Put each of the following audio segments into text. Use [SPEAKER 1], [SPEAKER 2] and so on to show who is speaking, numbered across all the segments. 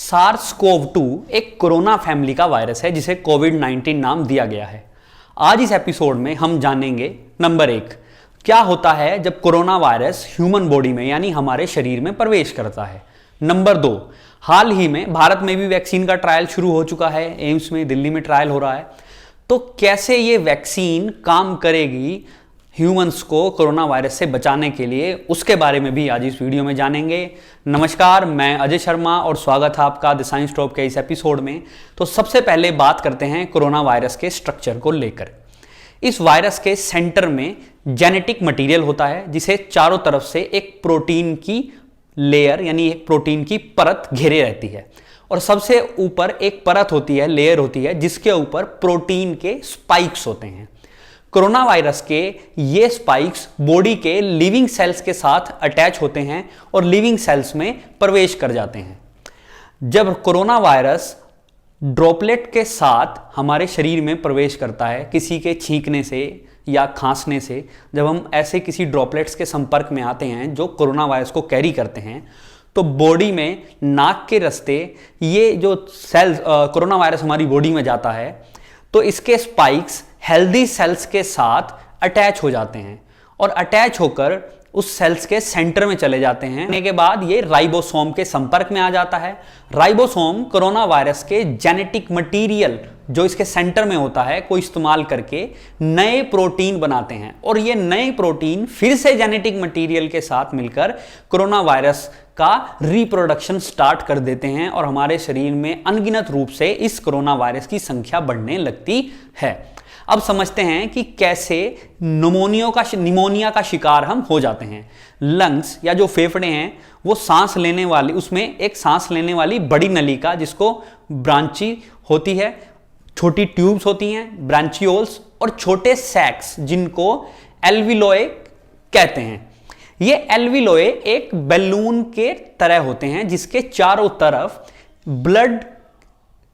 [SPEAKER 1] SARS-CoV-2 एक corona family का virus है जिसे कोविड-19 नाम दिया गया है। आज इस एपिसोड में हम जानेंगे नंबर 1, क्या होता है जब कोरोना वायरस ह्यूमन बॉडी में यानी हमारे शरीर में प्रवेश करता है। नंबर 2, हाल ही में भारत में भी वैक्सीन का ट्रायल शुरू हो चुका है, एम्स में, दिल्ली में ट्रायल हो रहा है। तो कैसे ये वैक्सीन काम करेगी ह्यूमंस को कोरोना वायरस से बचाने के लिए, उसके बारे में भी आज इस वीडियो में जानेंगे। नमस्कार, मैं अजय शर्मा और स्वागत है आपका द साइंस टॉप के इस एपिसोड में। तो सबसे पहले बात करते हैं कोरोना वायरस के स्ट्रक्चर को लेकर। इस वायरस के सेंटर में जेनेटिक मटेरियल होता है जिसे चारों तरफ से एक प्रोटीन की लेयर यानी एक प्रोटीन की परत घेरे रहती है, और सबसे ऊपर एक परत होती है, लेयर होती है, जिसके ऊपर प्रोटीन के स्पाइक्स होते हैं। कोरोना वायरस के ये स्पाइक्स बॉडी के लिविंग सेल्स के साथ अटैच होते हैं और लिविंग सेल्स में प्रवेश कर जाते हैं। जब कोरोना वायरस ड्रॉपलेट के साथ हमारे शरीर में प्रवेश करता है, किसी के छींकने से या खांसने से, जब हम ऐसे किसी ड्रॉपलेट्स के संपर्क में आते हैं जो कोरोना वायरस को कैरी करते हैं, तो बॉडी में नाक के रास्ते ये जो सेल्स कोरोना वायरस हमारी बॉडी में जाता है, तो इसके स्पाइक्स हेल्दी सेल्स के साथ अटैच हो जाते हैं और अटैच होकर उस सेल्स के सेंटर में चले जाते हैं। होने के बाद ये राइबोसोम के संपर्क में आ जाता है। राइबोसोम कोरोना वायरस के जेनेटिक मटेरियल जो इसके सेंटर में होता है को इस्तेमाल करके नए प्रोटीन बनाते हैं, और ये नए प्रोटीन फिर से जेनेटिक मटेरियल के साथ मिलकर कोरोना वायरस का रिप्रोडक्शन स्टार्ट कर देते हैं, और हमारे शरीर में अनगिनत रूप से इस कोरोना वायरस की संख्या बढ़ने लगती है। अब समझते हैं कि कैसे निमोनिया का शिकार हम हो जाते हैं। लंग्स या जो फेफड़े हैं वो सांस लेने वाली, उसमें एक सांस लेने वाली बड़ी नलिका जिसको ब्रांची होती है, छोटी ट्यूब्स होती हैं ब्रांचियोल्स, और छोटे सैक्स जिनको एल्विलोए कहते हैं। ये एल्विलोए एक बैलून के तरह होते हैं जिसके चारों तरफ ब्लड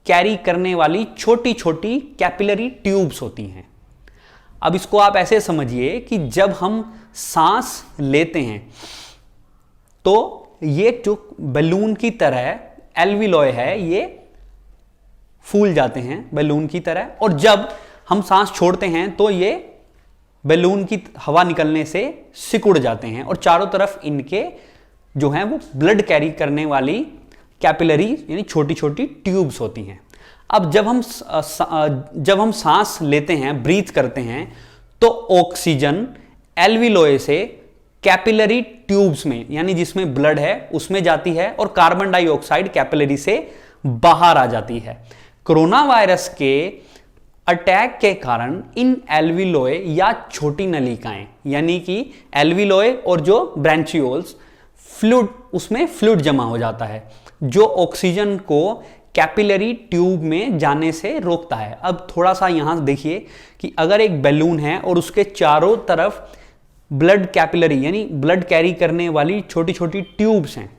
[SPEAKER 1] कैरी करने वाली छोटी छोटी कैपिलरी ट्यूब्स होती हैं। अब इसको आप ऐसे समझिए कि जब हम सांस लेते हैं तो ये जो बैलून की तरह एल्विलोए है ये फूल जाते हैं बैलून की तरह, और जब हम सांस छोड़ते हैं तो ये बैलून की हवा निकलने से सिकुड़ जाते हैं, और चारों तरफ इनके जो हैं वो ब्लड कैरी करने वाली कैपिलरी यानी छोटी छोटी ट्यूब्स होती हैं। अब जब हम सांस लेते हैं, ब्रीथ करते हैं, तो ऑक्सीजन एल्विलोए से कैपिलरी ट्यूब्स में यानी जिसमें ब्लड है उसमें जाती है, और कार्बन डाइऑक्साइड कैपिलरी से बाहर आ जाती है। कोरोना वायरस के अटैक के कारण इन एल्विलोए या छोटी नलिकाएं यानी कि एल्विलोए और जो ब्रांचियोल्स फ्लूइड, उसमें फ्लूइड जमा हो जाता है जो ऑक्सीजन को कैपिलरी ट्यूब में जाने से रोकता है। अब थोड़ा सा यहां देखिए कि अगर एक बैलून है और उसके चारों तरफ ब्लड कैपिलरी यानी ब्लड कैरी करने वाली छोटी छोटी ट्यूब्स हैं,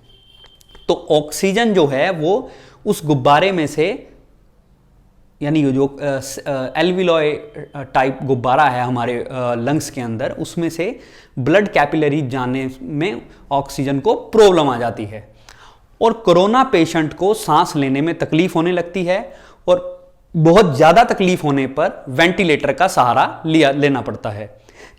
[SPEAKER 1] तो ऑक्सीजन जो है वो उस गुब्बारे में से यानी जो एल्विलोए टाइप गुब्बारा है हमारे लंग्स के अंदर, उसमें से ब्लड कैपिलरी जाने में ऑक्सीजन को प्रॉब्लम आ जाती है, और कोरोना पेशेंट को सांस लेने में तकलीफ होने लगती है, और बहुत ज़्यादा तकलीफ होने पर वेंटिलेटर का सहारा लेना पड़ता है।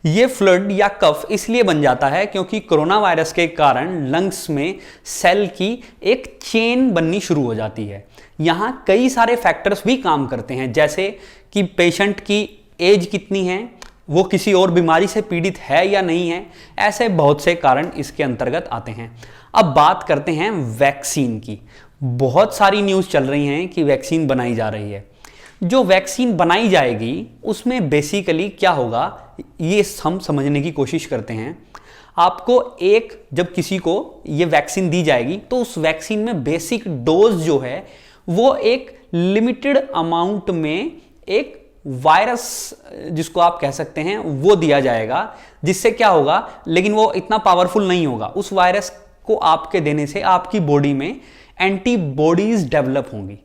[SPEAKER 1] ये फ्लूइड या कफ इसलिए बन जाता है क्योंकि कोरोना वायरस के कारण लंग्स में सेल की एक चेन बननी शुरू हो जाती है। यहाँ कई सारे फैक्टर्स भी काम करते हैं, जैसे कि पेशेंट की एज कितनी है, वो किसी और बीमारी से पीड़ित है या नहीं है, ऐसे बहुत से कारण इसके अंतर्गत आते हैं। अब बात करते हैं वैक्सीन की। बहुत सारी न्यूज़ चल रही हैं कि वैक्सीन बनाई जा रही है। जो वैक्सीन बनाई जाएगी उसमें बेसिकली क्या होगा ये हम समझने की कोशिश करते हैं। आपको जब किसी को ये वैक्सीन दी जाएगी तो उस वैक्सीन में बेसिक डोज जो है वो एक लिमिटेड अमाउंट में एक वायरस जिसको आप कह सकते हैं वो दिया जाएगा, जिससे क्या होगा, लेकिन वो इतना पावरफुल नहीं होगा। उस वायरस को आपके देने से आपकी बॉडी में एंटीबॉडीज डेवलप होंगी।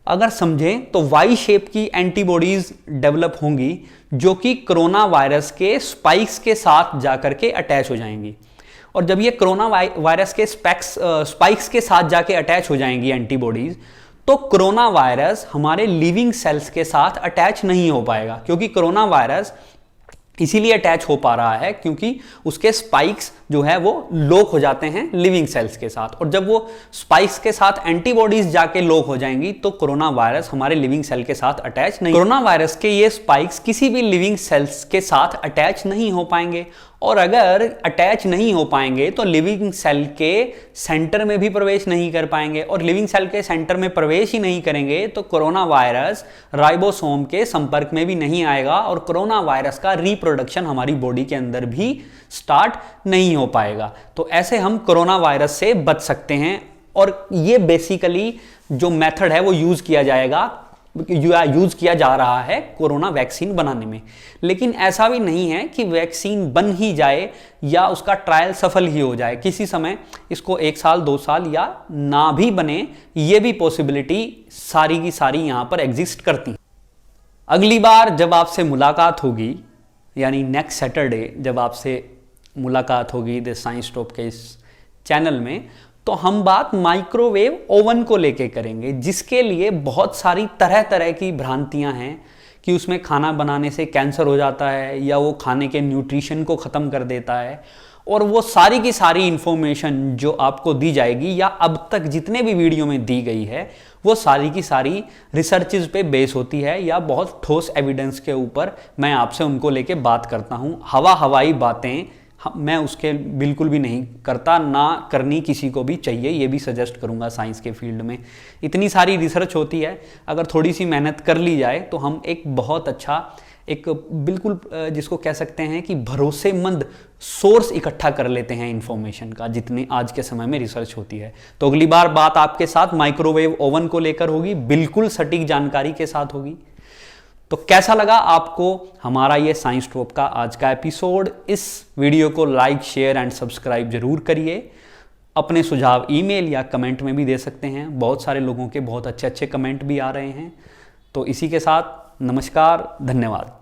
[SPEAKER 1] अगर समझें तो वाई शेप की एंटीबॉडीज डेवलप होंगी जो कि कोरोना वायरस के स्पाइक्स के साथ जाकर के अटैच हो जाएंगी। और जब ये कोरोना वायरस के स्पाइक्स के साथ जाके अटैच हो जाएंगी एंटीबॉडीज, तो कोरोना वायरस हमारे लिविंग सेल्स के साथ अटैच नहीं हो पाएगा, क्योंकि कोरोना वायरस इसीलिए अटैच हो पा रहा है क्योंकि उसके स्पाइक्स जो है वो लॉक हो जाते हैं लिविंग सेल्स के साथ, और जब वो स्पाइक्स के साथ एंटीबॉडीज जाके लॉक हो जाएंगी तो कोरोना वायरस हमारे लिविंग सेल के साथ अटैच नहीं। कोरोना वायरस के ये स्पाइक्स किसी भी लिविंग सेल्स के साथ अटैच नहीं हो पाएंगे, और अगर अटैच नहीं हो पाएंगे तो लिविंग सेल के सेंटर में भी प्रवेश नहीं कर पाएंगे, और लिविंग सेल के सेंटर में प्रवेश ही नहीं करेंगे तो कोरोना वायरस राइबोसोम के संपर्क में भी नहीं आएगा, और कोरोना वायरस का रिप्रोडक्शन हमारी बॉडी के अंदर भी स्टार्ट नहीं हो पाएगा। तो ऐसे हम कोरोना वायरस से बच सकते हैं, और ये बेसिकली जो मेथड है वो यूज किया जा रहा है कोरोना वैक्सीन बनाने में। लेकिन ऐसा भी नहीं है कि वैक्सीन बन ही जाए या उसका ट्रायल सफल ही हो जाए, किसी समय इसको 1 साल 2 साल या ना भी बने, ये भी पॉसिबिलिटी सारी की सारी यहां पर एग्जिस्ट करती है। अगली बार जब आपसे मुलाकात होगी, यानी नेक्स्ट सैटरडे जब आपसे मुलाकात होगी द साइंस टॉप के इस चैनल में, तो हम बात माइक्रोवेव ओवन को लेके करेंगे, जिसके लिए बहुत सारी तरह तरह की भ्रांतियां हैं कि उसमें खाना बनाने से कैंसर हो जाता है या वो खाने के न्यूट्रिशन को ख़त्म कर देता है, और वो सारी की सारी इंफॉर्मेशन जो आपको दी जाएगी या अब तक जितने भी वीडियो में दी गई है वो सारी की सारी रिसर्चेज पे बेस होती है या बहुत ठोस एविडेंस के ऊपर मैं आपसे उनको लेके बात करता हूँ। हवाई बातें मैं उसके बिल्कुल भी नहीं करता, ना करनी किसी को भी चाहिए, ये भी सजेस्ट करूंगा। साइंस के फील्ड में इतनी सारी रिसर्च होती है, अगर थोड़ी सी मेहनत कर ली जाए तो हम एक बहुत अच्छा, एक बिल्कुल जिसको कह सकते हैं कि भरोसेमंद सोर्स इकट्ठा कर लेते हैं इंफॉर्मेशन का, जितनी आज के समय में रिसर्च होती है। तो अगली बार बात आपके साथ माइक्रोवेव ओवन को लेकर होगी, बिल्कुल सटीक जानकारी के साथ होगी। तो कैसा लगा आपको हमारा ये साइंस टॉप का आज का एपिसोड? इस वीडियो को लाइक, शेयर एंड सब्सक्राइब जरूर करिए। अपने सुझाव ईमेल या कमेंट में भी दे सकते हैं, बहुत सारे लोगों के बहुत अच्छे अच्छे कमेंट भी आ रहे हैं। तो इसी के साथ नमस्कार, धन्यवाद।